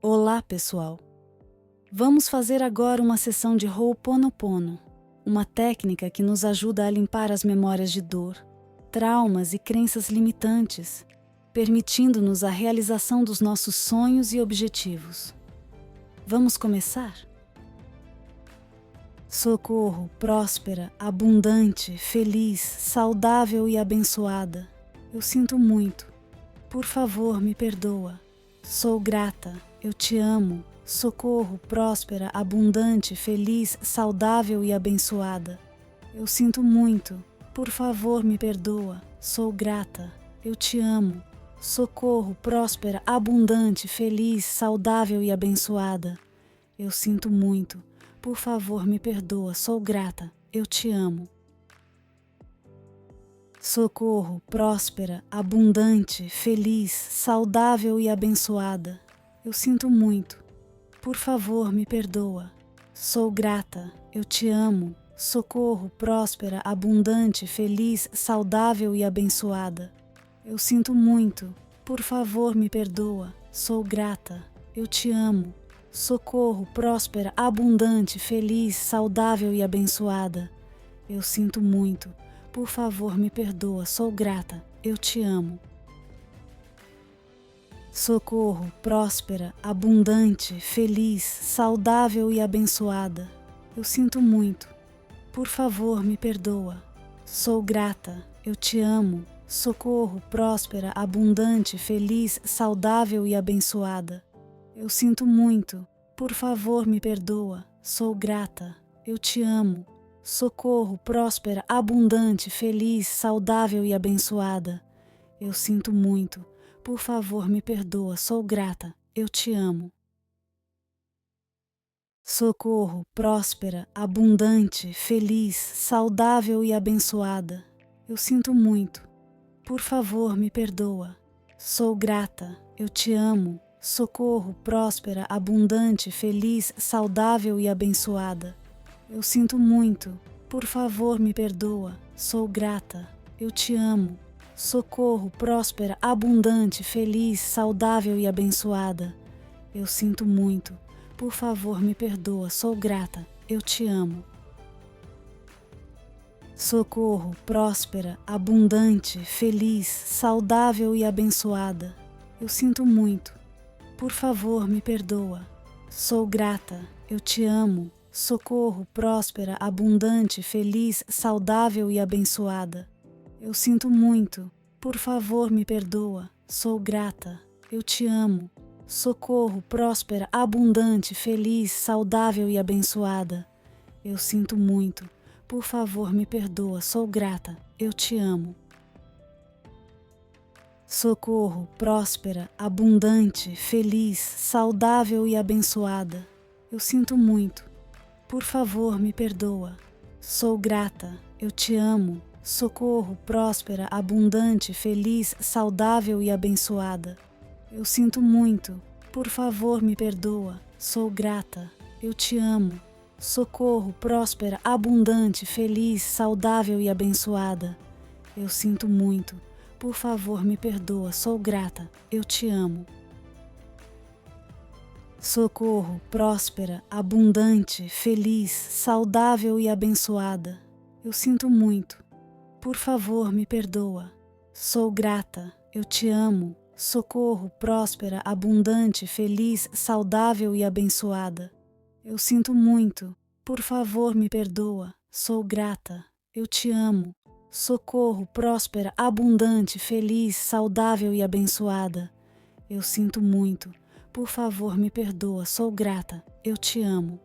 Olá, pessoal! Vamos fazer agora uma sessão de Ho'oponopono, uma técnica que nos ajuda a limpar as memórias de dor, traumas e crenças limitantes, permitindo-nos a realização dos nossos sonhos e objetivos. Vamos começar? Socorro, próspera, abundante, feliz, saudável e abençoada. Eu sinto muito. Por favor, me perdoa. Sou grata. Eu te amo. Socorro, próspera, abundante, feliz, saudável e abençoada. Eu sinto muito. Por favor, me perdoa. Sou grata. Eu te amo. Socorro, próspera, abundante, feliz, saudável e abençoada. Eu sinto muito. Por favor, me perdoa. Sou grata. Eu te amo. Socorro, próspera, abundante, feliz, saudável e abençoada. Eu sinto muito. Por favor, me perdoa. Sou grata. Eu te amo. Socorro, próspera, abundante, feliz, saudável e abençoada. Eu sinto muito. Por favor, me perdoa. Sou grata. Eu te amo. Socorro, próspera, abundante, feliz, saudável e abençoada. Eu sinto muito. Por favor, me perdoa. Sou grata. Eu te amo. Socorro, próspera, abundante, feliz, saudável e abençoada. Eu sinto muito. Por favor, me perdoa. Sou grata. Eu te amo. Socorro, próspera, abundante, feliz, saudável e abençoada. Eu sinto muito. Por favor, me perdoa. Sou grata. Eu te amo. Socorro, próspera, abundante, feliz, saudável e abençoada. Eu sinto muito. Por favor, me perdoa. Sou grata. Eu te amo. Socorro, próspera, abundante, feliz, saudável e abençoada. Eu sinto muito. Por favor, me perdoa. Sou grata. Eu te amo. Socorro, próspera, abundante, feliz, saudável e abençoada. Eu sinto muito. Por favor, me perdoa. Sou grata. Eu te amo. Socorro, próspera, abundante, feliz, saudável e abençoada. Eu sinto muito. Por favor, me perdoa. Sou grata. Eu te amo. Socorro, próspera, abundante, feliz, saudável e abençoada. Eu sinto muito. Por favor, me perdoa. Sou grata. Eu te amo. Socorro, próspera, abundante, feliz, saudável e abençoada. Eu sinto muito. Por favor, me perdoa. Sou grata. Eu te amo. Socorro, próspera, abundante, feliz, saudável e abençoada. Eu sinto muito. Por favor, me perdoa. Sou grata. Eu te amo. Socorro, próspera, abundante, feliz, saudável e abençoada. Eu sinto muito. Por favor, me perdoa. Sou grata. Eu te amo. Socorro, próspera, abundante, feliz, saudável e abençoada. Eu sinto muito. Por favor, me perdoa. Sou grata. Eu te amo. Socorro, próspera, abundante, feliz, saudável e abençoada. Eu sinto muito. Por favor, me perdoa. Sou grata. Eu te amo. Socorro, próspera, abundante, feliz, saudável e abençoada. Eu sinto muito. Por favor, me perdoa. Sou grata. Eu te amo. Socorro, próspera, abundante, feliz, saudável e abençoada. Eu sinto muito. Por favor, me perdoa. Sou grata. Eu te amo. Socorro, próspera, abundante, feliz, saudável e abençoada. Eu sinto muito. Por favor, me perdoa. Sou grata. Eu te amo.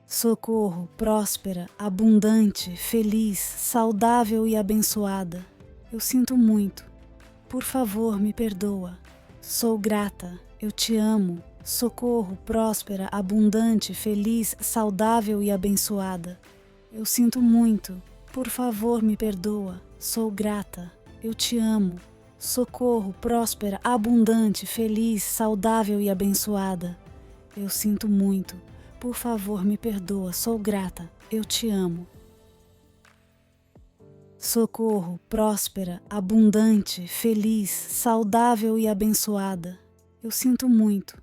Socorro, próspera, abundante, feliz, saudável e abençoada. Eu sinto muito. Por favor, me perdoa. Sou grata. Eu te amo. Socorro, próspera, abundante, feliz, saudável e abençoada. Eu sinto muito. Por favor, me perdoa. Sou grata. Eu te amo. Socorro, próspera, abundante, feliz, saudável e abençoada. Eu sinto muito. Por favor, me perdoa. Sou grata. Eu te amo. Socorro, próspera, abundante, feliz, saudável e abençoada. Eu sinto muito.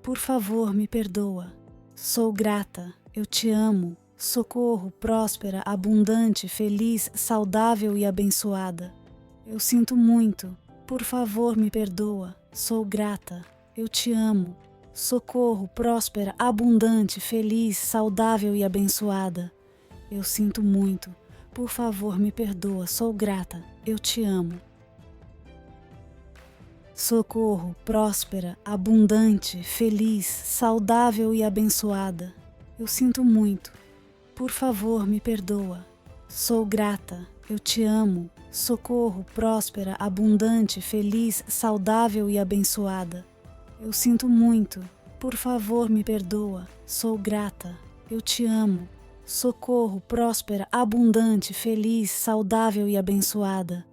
Por favor, me perdoa. Sou grata. Eu te amo. Socorro, próspera, abundante, feliz, saudável e abençoada. Eu sinto muito. Por favor, me perdoa. Sou grata. Eu te amo. Socorro, próspera, abundante, feliz, saudável e abençoada. Eu sinto muito. Por favor, me perdoa. Sou grata. Eu te amo. Socorro, próspera, abundante, feliz, saudável e abençoada. Eu sinto muito. Por favor, me perdoa. Sou grata. Eu te amo. Socorro, próspera, abundante, feliz, saudável e abençoada. Eu sinto muito. Por favor, me perdoa. Sou grata. Eu te amo. Socorro, próspera, abundante, feliz, saudável e abençoada.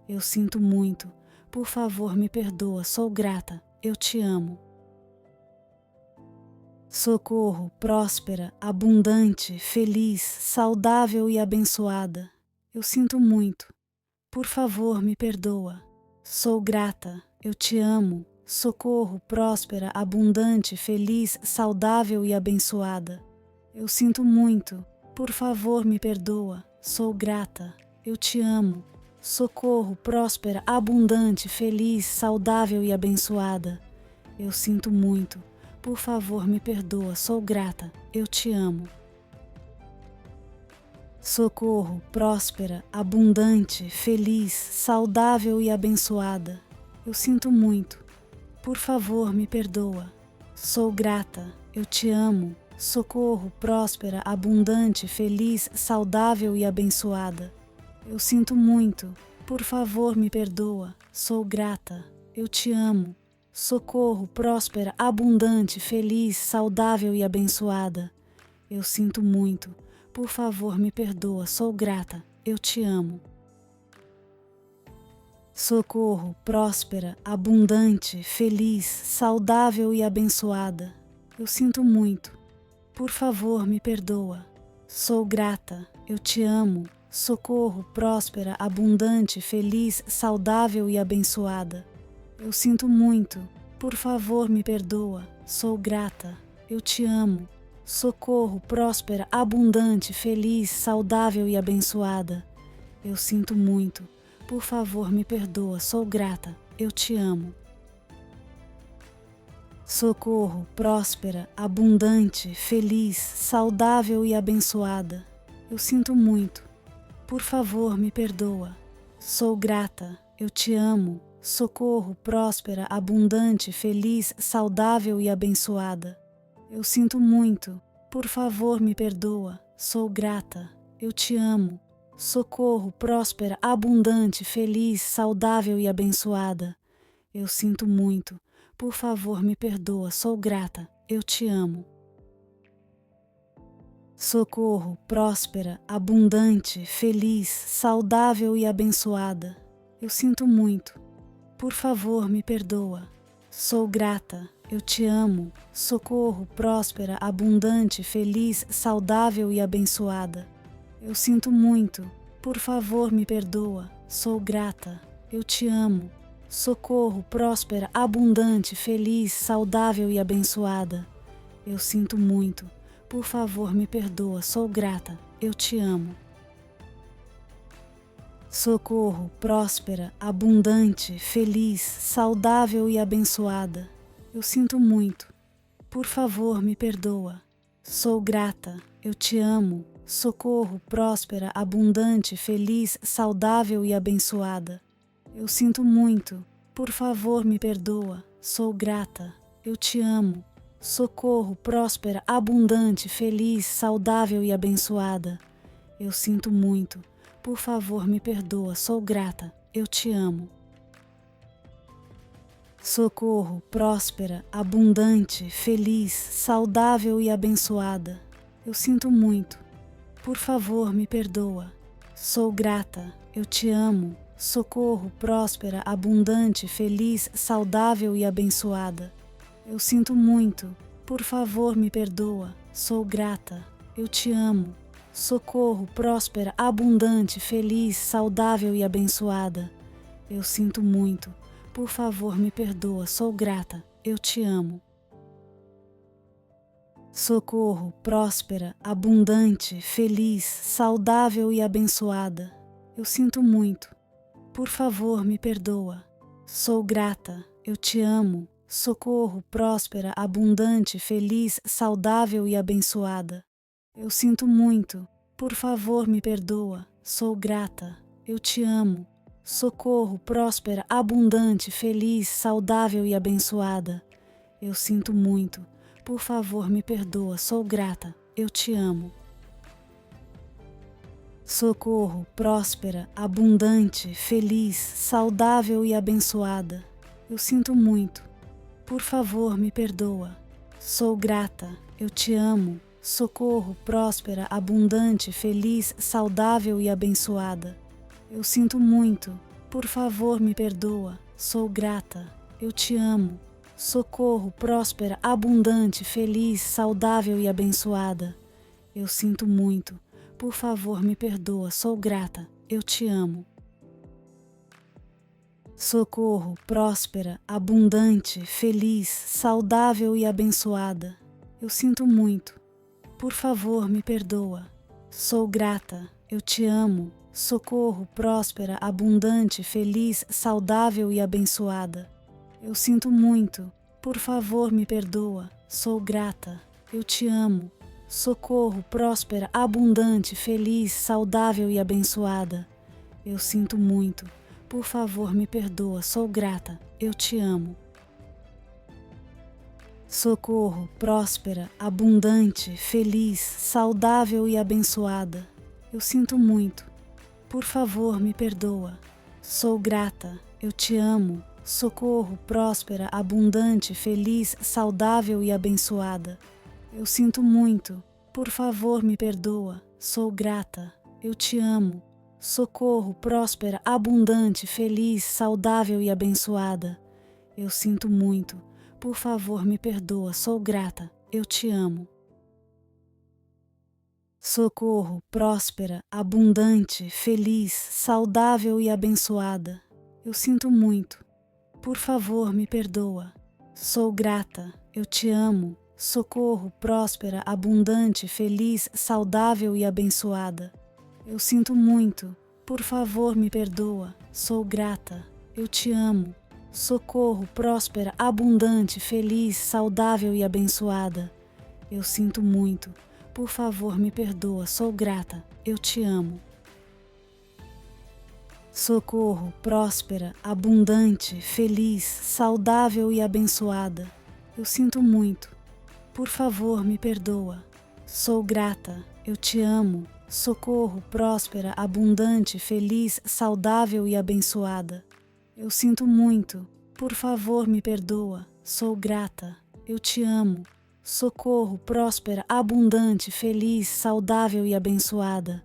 Eu sinto muito. Por favor, me perdoa. Sou grata. Eu te amo. Socorro, próspera, abundante, feliz, saudável e abençoada. Eu sinto muito. Por favor, me perdoa. Sou grata. Eu te amo. Socorro, próspera, abundante, feliz, saudável e abençoada. Eu sinto muito. Por favor, me perdoa. Sou grata. Eu te amo. Socorro, próspera, abundante, feliz, saudável e abençoada. Eu sinto muito. Por favor, me perdoa. Sou grata. Eu te amo. Socorro, próspera, abundante, feliz, saudável e abençoada. Eu sinto muito. Por favor, me perdoa. Sou grata. Eu te amo. Socorro, próspera, abundante, feliz, saudável e abençoada. Eu sinto muito. Por favor, me perdoa. Sou grata. Eu te amo. Socorro, próspera, abundante, feliz, saudável e abençoada. Eu sinto muito. Por favor, me perdoa. Sou grata. Eu te amo. Socorro, próspera, abundante, feliz, saudável e abençoada. Eu sinto muito. Por favor, me perdoa. Sou grata. Eu te amo. Socorro, próspera, abundante, feliz, saudável e abençoada. Eu sinto muito. Por favor, me perdoa. Sou grata. Eu te amo. Socorro, próspera, abundante, feliz, saudável e abençoada. Eu sinto muito. Por favor, me perdoa. Sou grata. Eu te amo. Socorro, próspera, abundante, feliz, saudável e abençoada. Eu sinto muito. Por favor, me perdoa. Sou grata. Eu te amo. Socorro, próspera, abundante, feliz, saudável e abençoada. Eu sinto muito. Por favor, me perdoa. Sou grata. Eu te amo. Socorro, próspera, abundante, feliz, saudável e abençoada. Eu sinto muito. Por favor, me perdoa. Sou grata. Eu te amo. Socorro, próspera, abundante, feliz, saudável e abençoada. Eu sinto muito. Por favor, me perdoa. Sou grata. Eu te amo. Socorro, próspera, abundante, feliz, saudável e abençoada. Eu sinto muito. Por favor, me perdoa. Sou grata. Eu te amo. Socorro, próspera, abundante, feliz, saudável e abençoada. Eu sinto muito. Por favor, me perdoa. Sou grata. Eu te amo. Socorro, próspera, abundante, feliz, saudável e abençoada. Eu sinto muito. Por favor, me perdoa. Sou grata. Eu te amo. Socorro, próspera, abundante, feliz, saudável e abençoada. Eu sinto muito. Por favor, me perdoa. Sou grata. Eu te amo. Socorro, próspera, abundante, feliz, saudável e abençoada. Eu sinto muito. Por favor, me perdoa. Sou grata. Eu te amo. Socorro, próspera, abundante, feliz, saudável e abençoada. Eu sinto muito. Por favor, me perdoa. Sou grata. Eu te amo. Socorro, próspera, abundante, feliz, saudável e abençoada. Eu sinto muito. Por favor, me perdoa. Sou grata. Eu te amo. Socorro, próspera, abundante, feliz, saudável e abençoada. Eu sinto muito. Por favor, me perdoa. Sou grata. eu te amo. Socorro, próspera, abundante, feliz, saudável e abençoada. Eu sinto muito. Por favor, me perdoa. Sou grata, eu te amo. Socorro, próspera, abundante, feliz, saudável e abençoada. Eu sinto muito. Por favor, me perdoa. Sou grata, eu te amo. Socorro, próspera, abundante, feliz, saudável e abençoada. Eu sinto muito. Por favor, me perdoa. Sou grata, eu te amo. Socorro, próspera, abundante, feliz, saudável e abençoada. Eu sinto muito. Por favor, me perdoa. Sou grata, eu te amo. Socorro, próspera, abundante, feliz, saudável e abençoada. Eu sinto muito. Por favor, me perdoa. Sou grata, eu te amo. Socorro, próspera, abundante, feliz, saudável e abençoada. Eu sinto muito. Por favor, me perdoa. Sou grata, eu te amo. Socorro, próspera, abundante, feliz, saudável e abençoada. Eu sinto muito. Por favor, me perdoa. Sou grata, eu te amo. Socorro, próspera, abundante, feliz, saudável e abençoada. Eu sinto muito. Por favor, me perdoa. Sou grata, eu te amo. Socorro, próspera, abundante, feliz, saudável e abençoada. Eu sinto muito. Por favor, me perdoa. Sou grata, eu te amo. Socorro, próspera, abundante, feliz, saudável e abençoada. Eu sinto muito. Por favor, me perdoa. Sou grata, eu te amo. Socorro, próspera, abundante, feliz, saudável e abençoada. Eu sinto muito. Por favor, me perdoa. Sou grata, eu te amo. Socorro, próspera, abundante, feliz, saudável e abençoada. Eu sinto muito. Por favor, me perdoa. Sou grata, eu te amo. Socorro, próspera, abundante, feliz, saudável e abençoada. Eu sinto muito. Por favor, me perdoa. Sou grata, eu te amo. Socorro, próspera, abundante, feliz, saudável e abençoada. Eu sinto muito. Por favor, me perdoa. Sou grata, eu te amo. Socorro, próspera, abundante, feliz, saudável e abençoada. Eu sinto muito. Por favor, me perdoa. Sou grata, eu te amo. Socorro, próspera, abundante, feliz, saudável e abençoada. Eu sinto muito. Por favor, me perdoa. Sou grata, eu te amo. Socorro, próspera, abundante, feliz, saudável e abençoada. Eu sinto muito. Por favor, me perdoa. Sou grata, eu te amo. Socorro, próspera, abundante, feliz, saudável e abençoada.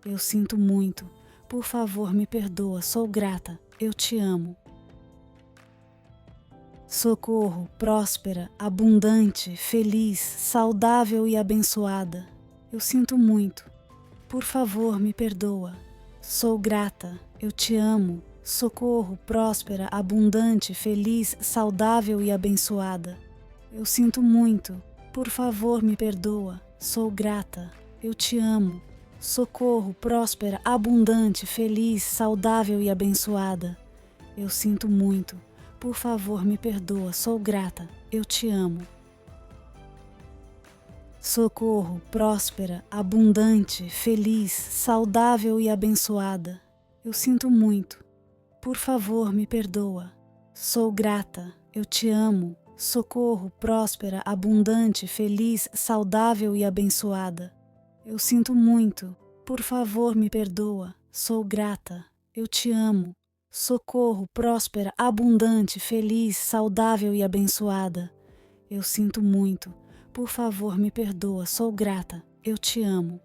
Eu sinto muito. Por favor, me perdoa. Sou grata, eu te amo. Socorro, próspera, abundante, feliz, saudável e abençoada. Eu sinto muito. Por favor, me perdoa. Sou grata, eu te amo. Socorro, próspera, abundante, feliz, saudável e abençoada. Eu sinto muito. Por favor, me perdoa. Sou grata, eu te amo. Socorro, próspera, abundante, feliz, saudável e abençoada. Eu sinto muito. Por favor, me perdoa. Sou grata, eu te amo. Socorro, próspera, abundante, feliz, saudável e abençoada. Eu sinto muito. Por favor, me perdoa. Sou grata, eu te amo. Socorro, próspera, abundante, feliz, saudável e abençoada. Eu sinto muito. Por favor, me perdoa. Sou grata, eu te amo. Socorro, próspera, abundante, feliz, saudável e abençoada. Eu sinto muito. Por favor, me perdoa. Sou grata, eu te amo.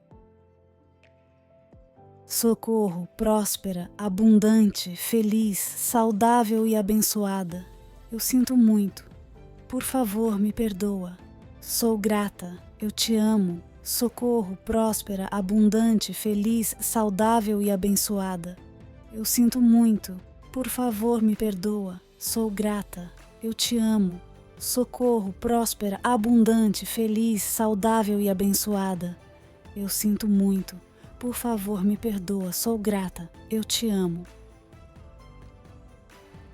Socorro, próspera, abundante, feliz, saudável e abençoada. Eu sinto muito. Por favor, me perdoa. Sou grata, eu te amo. Socorro, próspera, abundante, feliz, saudável e abençoada. Eu sinto muito. Por favor, me perdoa. Sou grata, eu te amo. socorro, próspera, abundante, feliz, saudável e abençoada. Eu sinto muito. Por favor, me perdoa. Sou grata. Eu te amo.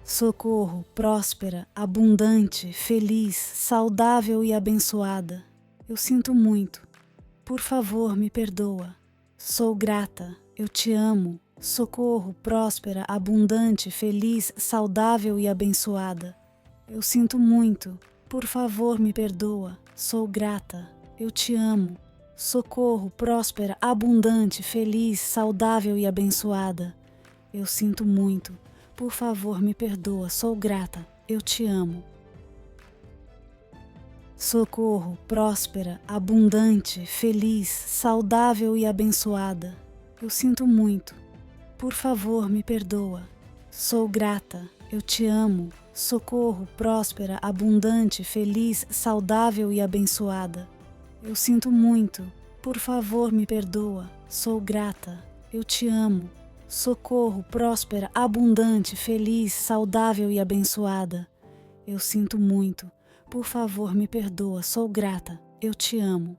Socorro, próspera, abundante, feliz, saudável e abençoada. Eu sinto muito. Por favor, me perdoa. Sou grata. Eu te amo. Socorro, próspera, abundante, feliz, saudável e abençoada. Eu sinto muito. Por favor, me perdoa. Sou grata. Eu te amo. Socorro, próspera, abundante, feliz, saudável e abençoada. Eu sinto muito. Por favor, me perdoa. Sou grata. Eu te amo. Socorro, próspera, abundante, feliz, saudável e abençoada. Eu sinto muito. Por favor, me perdoa. Sou grata. Eu te amo. Socorro, próspera, abundante, feliz, saudável e abençoada. Eu sinto muito. Por favor, me perdoa. Sou grata. Eu te amo. Socorro, próspera, abundante, feliz, saudável e abençoada. Eu sinto muito. Por favor, me perdoa. Sou grata. Eu te amo.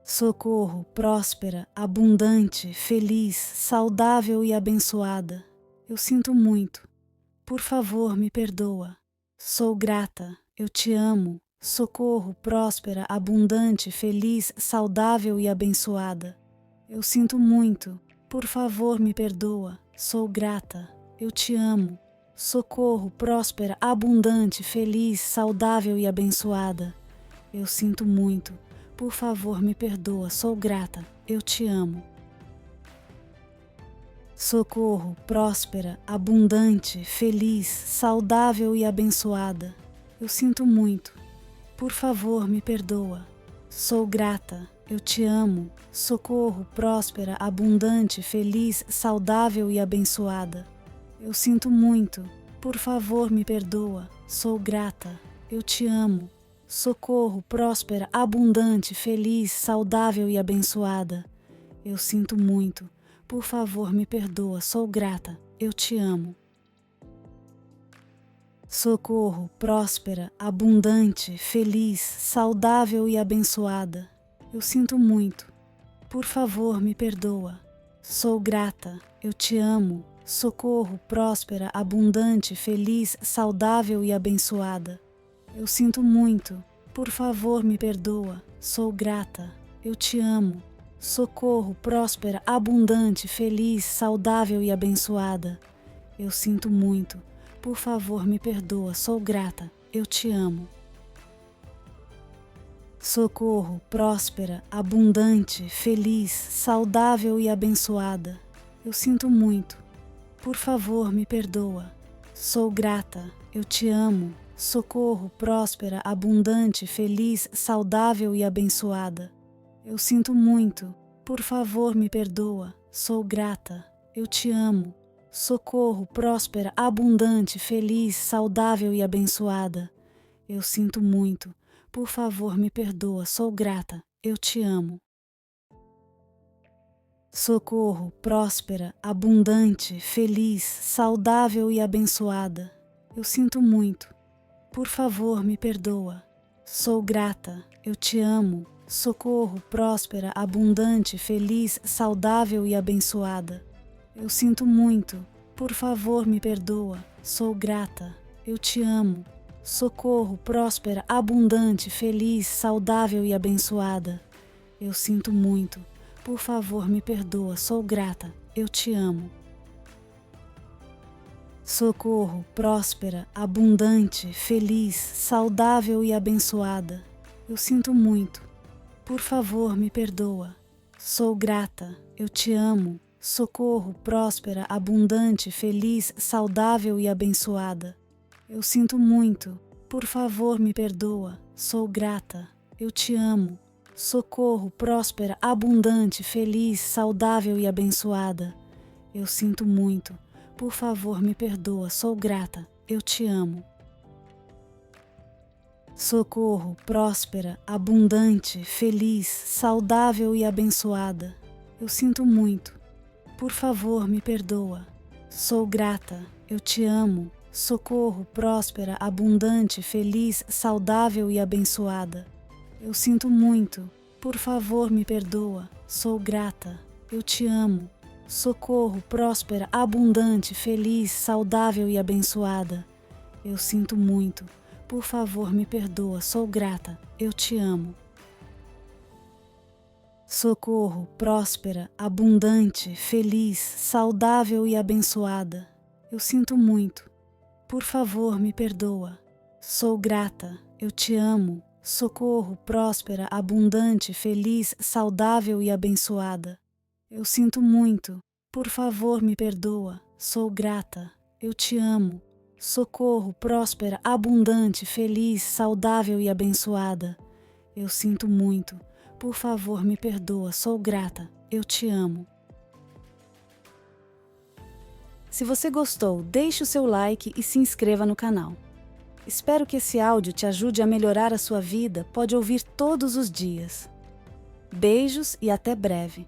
Socorro, próspera, abundante, feliz, saudável e abençoada. Eu sinto muito. Por favor, me perdoa. Sou grata. Eu te amo. Socorro, próspera, abundante, feliz, saudável e abençoada. Eu sinto muito. Por favor, me perdoa. Sou grata. Eu te amo. Socorro, próspera, abundante, feliz, saudável e abençoada. Eu sinto muito. Por favor, me perdoa. Sou grata. Eu te amo. Socorro, próspera, abundante, feliz, saudável e abençoada. Eu sinto muito. Por favor, me perdoa. Sou grata. Eu te amo. Socorro, próspera, abundante, feliz, saudável e abençoada. Eu sinto muito. Por favor, me perdoa. Sou grata. Eu te amo. Socorro, próspera, abundante, feliz, saudável e abençoada. Eu sinto muito. Por favor, me perdoa. Sou grata. Eu te amo. Socorro, próspera, abundante, feliz, saudável e abençoada. Eu sinto muito. Por favor, me perdoa. Sou grata. Eu te amo. Socorro, próspera, abundante, feliz, saudável e abençoada. Eu sinto muito. Por favor, me perdoa. Sou grata. Eu te amo. Socorro, próspera, abundante, feliz, saudável e abençoada. Eu sinto muito. Por favor, me perdoa. Sou grata. Eu te amo. Socorro, próspera, abundante, feliz, saudável e abençoada. Eu sinto muito. Por favor, me perdoa. Sou grata. Eu te amo. Socorro, próspera, abundante, feliz, saudável e abençoada. Eu sinto muito. Por favor, me perdoa. Sou grata. Eu te amo. Socorro, próspera, abundante, feliz, saudável e abençoada. Eu sinto muito. Por favor, me perdoa. Sou grata. Eu te amo. Socorro, próspera, abundante, feliz, saudável e abençoada. Eu sinto muito. Por favor, me perdoa. Sou grata. Eu te amo. Socorro, próspera, abundante, feliz, saudável e abençoada. Eu sinto muito. Por favor, me perdoa. Sou grata. Eu te amo. Socorro, próspera, abundante, feliz, saudável e abençoada. Eu sinto muito. Por favor, me perdoa. Sou grata. Eu te amo. Socorro, próspera, abundante, feliz, saudável e abençoada. Eu sinto muito. Por favor, me perdoa. Sou grata. Eu te amo. Socorro, próspera, abundante, feliz, saudável e abençoada. Eu sinto muito. Por favor, me perdoa. Sou grata. Eu te amo. Socorro, próspera, abundante, feliz, saudável e abençoada. Eu sinto muito. Por favor, me perdoa. Sou grata. Eu te amo. Socorro, próspera, abundante, feliz, saudável e abençoada. Eu sinto muito. Por favor, me perdoa. Sou grata. Eu te amo. Socorro, próspera, abundante, feliz, saudável e abençoada. Eu sinto muito. Por favor, me perdoa. Sou grata. Eu te amo. Socorro, próspera, abundante, feliz, saudável e abençoada. Eu sinto muito. Por favor, me perdoa. Sou grata. Eu te amo. Socorro, próspera, abundante, feliz, saudável e abençoada. Eu sinto muito. Por favor, me perdoa. Sou grata. Eu te amo. Socorro, próspera, abundante, feliz, saudável e abençoada. Eu sinto muito. Por favor, me perdoa. Sou grata. Eu te amo. Socorro, próspera, abundante, feliz, saudável e abençoada. Eu sinto muito. Por favor, me perdoa. Sou grata. Eu te amo. Se você gostou, deixe o seu like e se inscreva no canal. Espero que esse áudio te ajude a melhorar a sua vida. Pode ouvir todos os dias. Beijos e até breve.